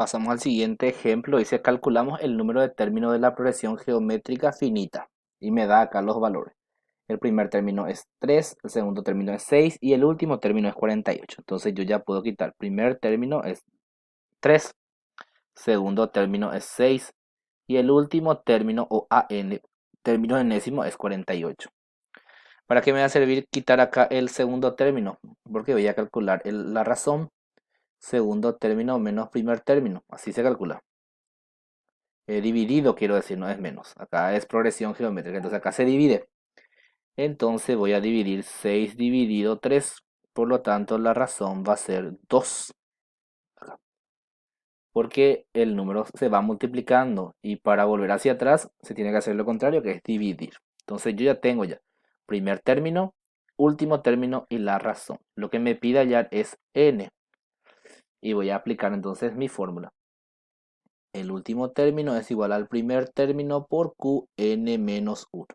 Pasamos al siguiente ejemplo. Dice, calculamos el número de términos de la progresión geométrica finita. Y me da acá los valores. El primer término es 3, el segundo término es 6 y el último término es 48. Entonces yo ya puedo quitar. Primer término es 3, segundo término es 6 y el último término o término enésimo es 48. ¿Para qué me va a servir quitar acá el segundo término? Porque voy a calcular la razón. Segundo término menos primer término. Así se calcula. Dividido, quiero decir, no es menos. Acá es progresión geométrica, entonces acá se divide. Entonces voy a dividir 6 dividido 3. Por lo tanto, la razón va a ser 2. Porque el número se va multiplicando y para volver hacia atrás se tiene que hacer lo contrario, que es dividir. Entonces yo ya tengo ya primer término, último término y la razón. Lo que me pide hallar es n. Y voy a aplicar entonces mi fórmula. El último término es igual al primer término por qn menos 1.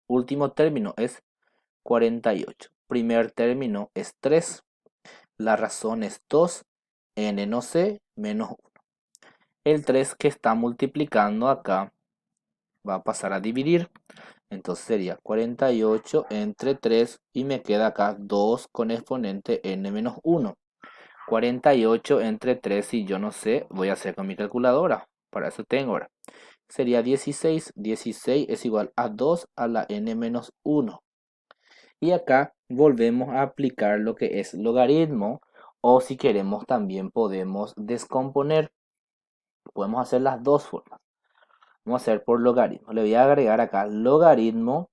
Último término es 48. Primer término es 3. La razón es 2. N no sé menos 1. El 3 que está multiplicando acá va a pasar a dividir. Entonces sería 48 entre 3 y me queda acá 2 con exponente n menos 1. 48 entre 3 si yo no sé, voy a hacer con mi calculadora. Para eso tengo ahora. Sería 16. 16 es igual a 2 a la n menos 1. Y acá volvemos a aplicar lo que es logaritmo. O si queremos también podemos descomponer. Podemos hacer las dos formas. Vamos a hacer por logaritmo. Le voy a agregar acá logaritmo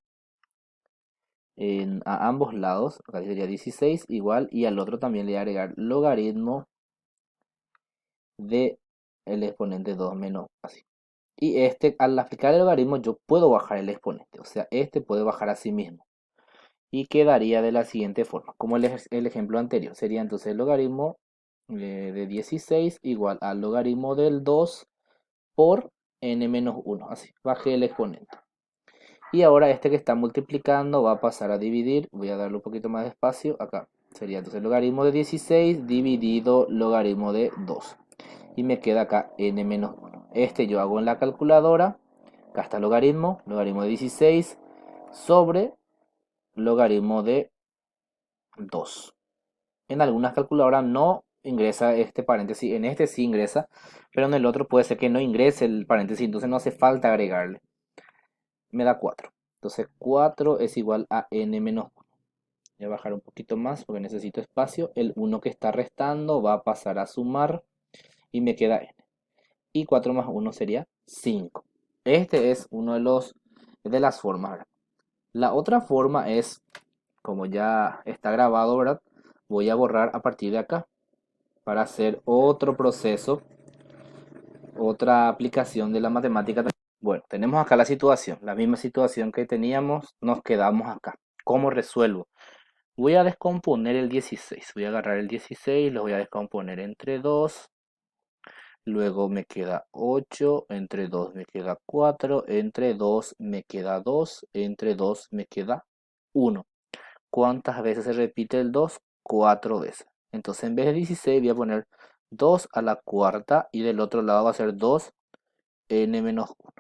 a ambos lados. Acá sería 16 igual. Y al otro también le voy a agregar logaritmo de el exponente 2 menos así. Y al aplicar el logaritmo yo puedo bajar el exponente. O sea, este puede bajar a sí mismo. Y quedaría de la siguiente forma. Como el ejemplo anterior. Sería entonces el logaritmo de 16 igual al logaritmo del 2 por n menos 1. Así, bajé el exponente. Y ahora este que está multiplicando va a pasar a dividir. Voy a darle un poquito más de espacio. Acá sería entonces logaritmo de 16 dividido logaritmo de 2. Y me queda acá n menos 1. Este yo hago en la calculadora. Acá está logaritmo de 16 sobre logaritmo de 2. En algunas calculadoras no ingresa este paréntesis. En este sí ingresa. Pero en el otro puede ser que no ingrese el paréntesis. Entonces no hace falta agregarle. Me da 4. Entonces 4 es igual a n menos 1. Voy a bajar un poquito más porque necesito espacio. El 1 que está restando va a pasar a sumar y me queda n. Y 4 más 1 sería 5. Este es uno de las formas, ¿verdad? La otra forma es, como ya está grabado, ¿verdad? Voy a borrar a partir de acá para hacer otro proceso, otra aplicación de la matemática. Bueno, tenemos acá la situación, la misma situación que teníamos, nos quedamos acá. ¿Cómo resuelvo? Voy a descomponer el 16. Voy a agarrar el 16, lo voy a descomponer entre 2. Luego me queda 8, entre 2 me queda 4, entre 2 me queda 2, entre 2 me queda 1. ¿Cuántas veces se repite el 2? 4 veces. Entonces en vez de 16 voy a poner 2 a la cuarta y del otro lado va a ser 2n menos 1.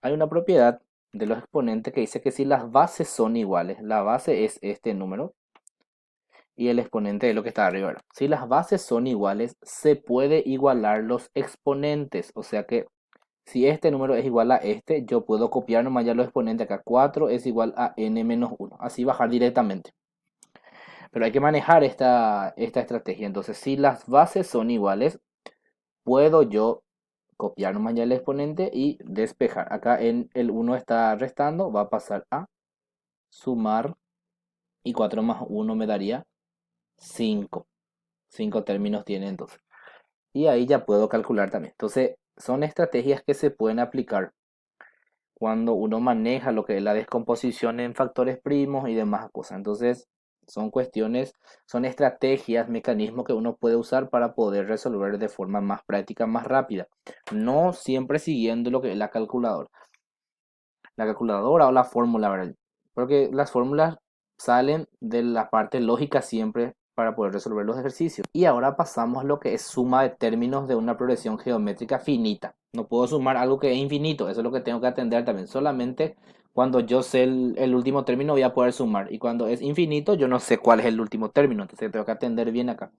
Hay una propiedad de los exponentes que dice que si las bases son iguales, la base es este número y el exponente es lo que está arriba, ¿verdad? Si las bases son iguales, se puede igualar los exponentes. O sea que si este número es igual a este, yo puedo copiar nomás ya los exponentes acá. 4 es igual a n menos 1. Así bajar directamente. Pero hay que manejar esta estrategia. Entonces, si las bases son iguales, puedo yo copiar nomás ya el exponente y despejar. Acá en el 1 está restando, va a pasar a sumar y 4 más 1 me daría 5. 5 términos tiene entonces. Y ahí ya puedo calcular también. Entonces, son estrategias que se pueden aplicar cuando uno maneja lo que es la descomposición en factores primos y demás cosas. Entonces, son cuestiones, son estrategias, mecanismos que uno puede usar para poder resolver de forma más práctica, más rápida. No siempre siguiendo lo que es la calculadora. La calculadora o la fórmula, ¿verdad? Porque las fórmulas salen de la parte lógica siempre para poder resolver los ejercicios. Y ahora pasamos a lo que es suma de términos de una progresión geométrica finita. No puedo sumar algo que es infinito, eso es lo que tengo que atender también. Solamente cuando yo sé el último término voy a poder sumar. Y cuando es infinito yo no sé cuál es el último término, entonces tengo que atender bien acá.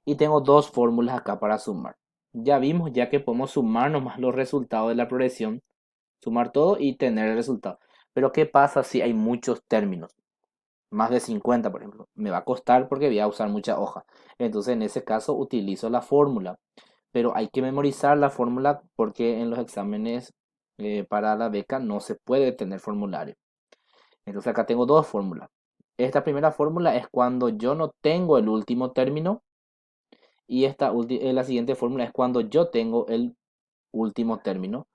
Y tengo dos fórmulas acá para sumar. Ya vimos ya que podemos sumar nomás los resultados de la progresión, sumar todo y tener el resultado. Pero ¿qué pasa si hay muchos términos? Más de 50, por ejemplo. Me va a costar porque voy a usar mucha hoja. Entonces, en ese caso, utilizo la fórmula. Pero hay que memorizar la fórmula porque en los exámenes para la beca no se puede tener formulario. Entonces, acá tengo dos fórmulas. Esta primera fórmula es cuando yo no tengo el último término. Y la siguiente fórmula es cuando yo tengo el último término.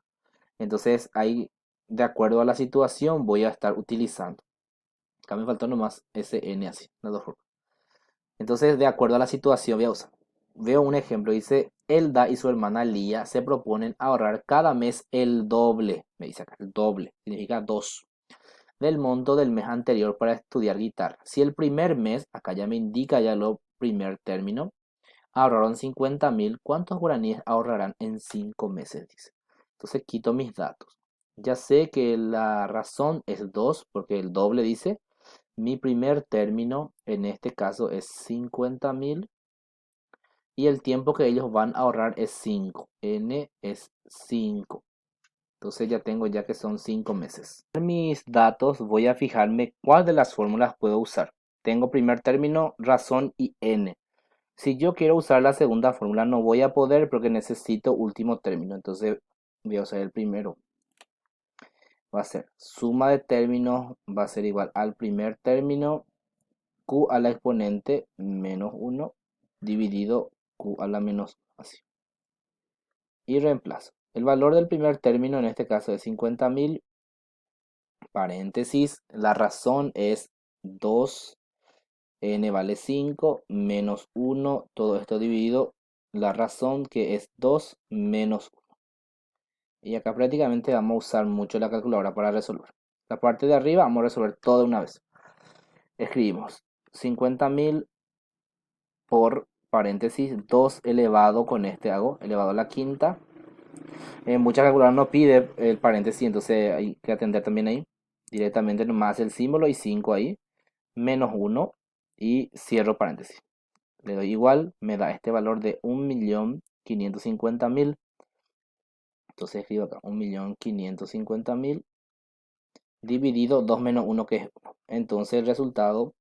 Entonces, ahí, de acuerdo a la situación, voy a estar utilizando. Acá me faltó nomás SN así, las dos fórmulas. Entonces, de acuerdo a la situación, voy a usar. Veo un ejemplo, dice, Elda y su hermana Lía se proponen ahorrar cada mes el doble, me dice acá, el doble, significa dos, del monto del mes anterior para estudiar guitarra. Si el primer mes, acá ya me indica ya lo primer término, ahorraron 50.000, ¿cuántos guaraníes ahorrarán en 5 meses? Dice. Entonces quito mis datos. Ya sé que la razón es 2 porque el doble dice. Mi primer término en este caso es 50.000 y el tiempo que ellos van a ahorrar es 5. N es 5. Entonces ya tengo ya que son 5 meses. En mis datos voy a fijarme cuál de las fórmulas puedo usar. Tengo primer término, razón y n. Si yo quiero usar la segunda fórmula no voy a poder porque necesito último término. Entonces voy a usar el primero. Va a ser suma de términos, va a ser igual al primer término q a la exponente menos 1 dividido q a la menos 1, así. Y reemplazo. El valor del primer término en este caso es 50.000, paréntesis, la razón es 2, n vale 5, menos 1, todo esto dividido, la razón que es 2 menos 1. Y acá prácticamente vamos a usar mucho la calculadora para resolver. La parte de arriba vamos a resolver todo de una vez. Escribimos 50.000 por paréntesis 2 elevado, con este hago elevado a la quinta. Muchas calculadoras no pide el paréntesis, entonces hay que atender también ahí. Directamente nomás el símbolo y 5 ahí, menos 1 y cierro paréntesis. Le doy igual, me da este valor de 1.550.000. Entonces escribo acá 1.550.000 dividido 2 menos 1 que es 1. Entonces el resultado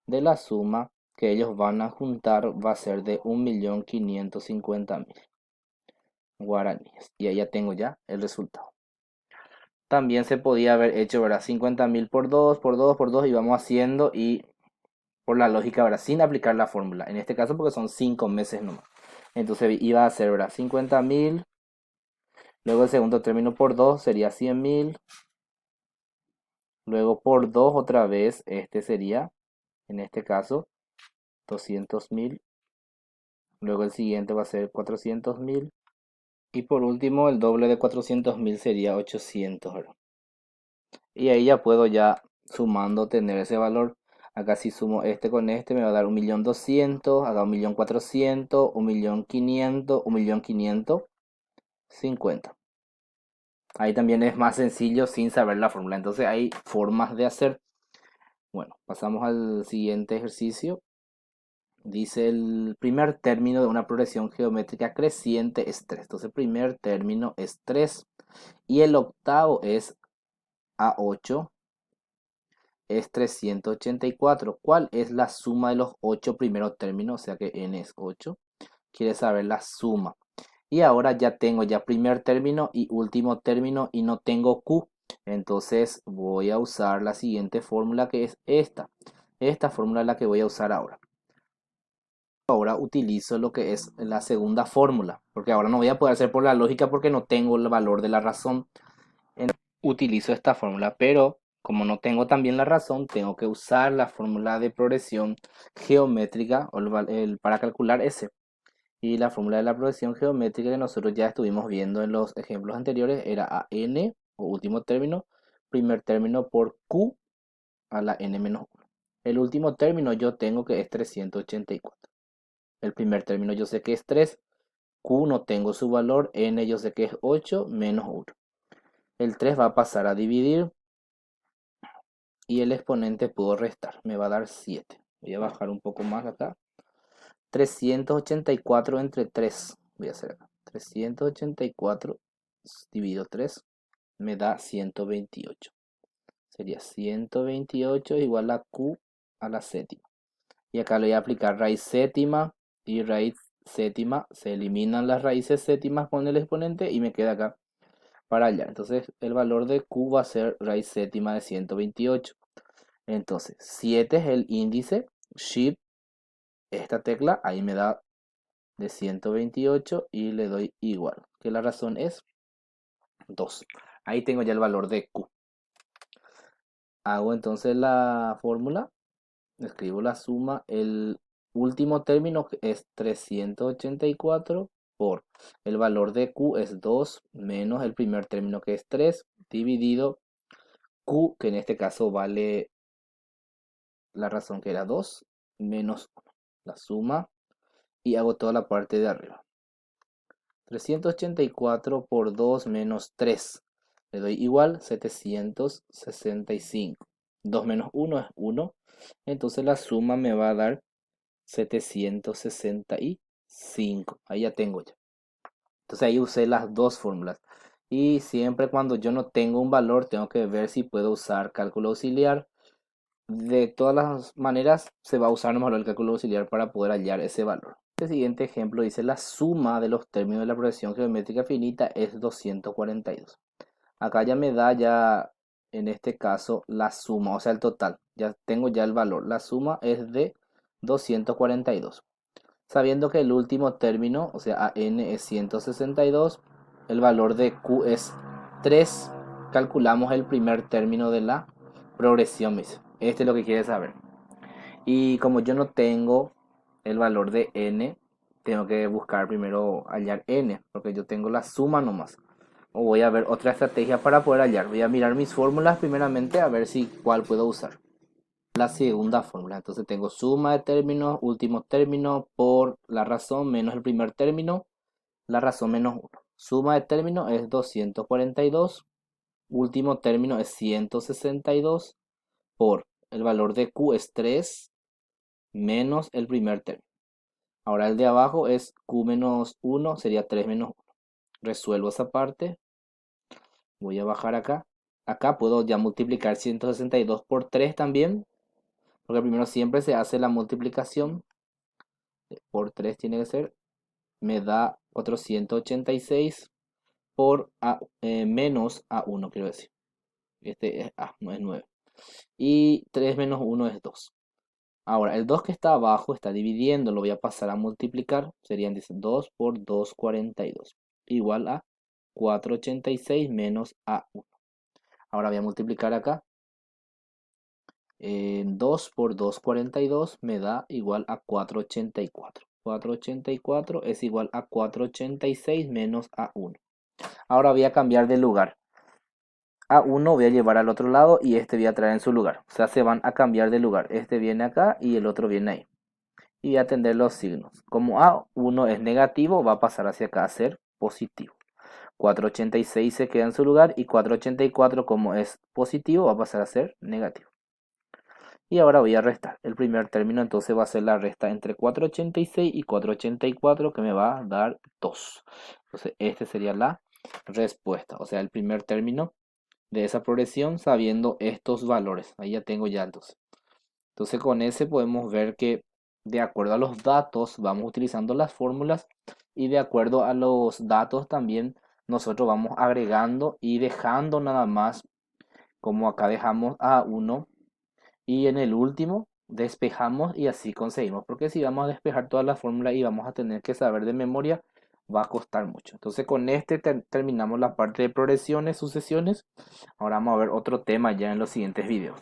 de la suma que ellos van a juntar va a ser de 1.550.000 guaraníes. Y ahí ya tengo ya el resultado. También se podía haber hecho, ¿verdad? 50.000 por 2 por 2 por 2 y vamos haciendo y por la lógica, ¿verdad? Sin aplicar la fórmula. En este caso porque son 5 meses nomás. Entonces iba a ser, ¿verdad? 50.000. Luego el segundo término por 2 sería 100.000. Luego por 2 otra vez, este sería, en este caso, 200.000. Luego el siguiente va a ser 400.000. Y por último, el doble de 400.000 sería 800, ¿verdad? Y ahí ya puedo ya sumando tener ese valor. Acá si sumo este con este me va a dar 1.200.000, acá 1.400.000, 1.500.000, 1.550. Ahí también es más sencillo sin saber la fórmula. Entonces hay formas de hacer. Bueno, pasamos al siguiente ejercicio. Dice el primer término de una progresión geométrica creciente es 3. Entonces el primer término es 3 y el octavo es A8, es 384. ¿Cuál es la suma de los 8 primeros términos? O sea que n es 8. Quiere saber la suma. Y ahora ya tengo ya primer término y último término y no tengo q. Entonces voy a usar la siguiente fórmula que es esta. Esta fórmula es la que voy a usar ahora. Ahora utilizo lo que es la segunda fórmula, porque ahora no voy a poder hacer por la lógica porque no tengo el valor de la razón. Utilizo esta fórmula, pero como no tengo también la razón, tengo que usar la fórmula de progresión geométrica para calcular ese. Y la fórmula de la progresión geométrica que nosotros ya estuvimos viendo en los ejemplos anteriores era a n, o último término, primer término por q a la n menos 1. El último término yo tengo que es 384. El primer término yo sé que es 3. Q no tengo su valor. N yo sé que es 8 menos 1. El 3 va a pasar a dividir. Y el exponente puedo restar. Me va a dar 7. Voy a bajar un poco más acá. 384 entre 3. Voy a hacer acá. 384 dividido 3 me da 128. Sería 128 igual a Q a la séptima. Y acá le voy a aplicar raíz séptima y raíz séptima. Se eliminan las raíces séptimas con el exponente y me queda acá para allá. Entonces el valor de Q va a ser raíz séptima de 128. Entonces 7 es el índice. Shift, esta tecla, ahí me da de 128 y le doy igual. Que la razón es 2. Ahí tengo ya el valor de Q. Hago entonces la fórmula. Escribo la suma. El último término es 384 por el valor de Q es 2 menos el primer término que es 3 dividido Q, que en este caso vale la razón que era 2 menos 1. La suma y hago toda la parte de arriba. 384 por 2 menos 3. Le doy igual 765. 2 menos 1 es 1. Entonces la suma me va a dar 765. Ahí ya tengo ya. Entonces ahí usé las dos fórmulas. Y siempre cuando yo no tengo un valor, tengo que ver si puedo usar cálculo auxiliar. De todas las maneras, se va a usar nomás el cálculo auxiliar para poder hallar ese valor. Este siguiente ejemplo dice la suma de los términos de la progresión geométrica finita es 242. Acá ya me da ya, en este caso, la suma, o sea, el total. Ya tengo ya el valor. La suma es de 242. Sabiendo que el último término, o sea, AN es 162, el valor de Q es 3, calculamos el primer término de la progresión. Este es lo que quiere saber. Y como yo no tengo el valor de N, tengo que buscar primero hallar N, porque yo tengo la suma nomás. O voy a ver otra estrategia para poder hallar. Voy a mirar mis fórmulas primeramente a ver si cuál puedo usar. La segunda fórmula. Entonces tengo suma de términos, último término por la razón menos el primer término, la razón menos 1. Suma de términos es 242, último término es 162 por el valor de Q es 3 menos el primer término. Ahora el de abajo es Q menos 1, sería 3 menos 1. Resuelvo esa parte. Voy a bajar acá. Acá puedo ya multiplicar 162 por 3 también, porque primero siempre se hace la multiplicación. Por 3 tiene que ser. Me da 486 por A, menos A1, quiero decir. Este es A, no es 9. Y 3 menos 1 es 2. Ahora, el 2 que está abajo está dividiendo, lo voy a pasar a multiplicar. Serían, dice, 2 por 242. Igual a 486 menos A1. Ahora voy a multiplicar acá. 2 por 242 me da igual a 484. 484 es igual a 486 menos A1. Ahora voy a cambiar de lugar. A1 voy a llevar al otro lado y este voy a traer en su lugar. O sea, se van a cambiar de lugar. Este viene acá y el otro viene ahí. Y voy a atender los signos. Como A1 es negativo, va a pasar hacia acá a ser positivo. 486 se queda en su lugar y 484 como es positivo va a pasar a ser negativo. Y ahora voy a restar. El primer término entonces va a ser la resta entre 486 y 484 que me va a dar 2. Entonces esta sería la respuesta. O sea, el primer término de esa progresión sabiendo estos valores. Ahí ya tengo ya entonces. Entonces con ese podemos ver que de acuerdo a los datos vamos utilizando las fórmulas y de acuerdo a los datos también nosotros vamos agregando y dejando nada más como acá dejamos a 1 y en el último despejamos y así conseguimos. Porque si vamos a despejar toda la fórmula y vamos a tener que saber de memoria, va a costar mucho. Entonces con este terminamos la parte de progresiones, sucesiones. Ahora vamos a ver otro tema ya en los siguientes videos.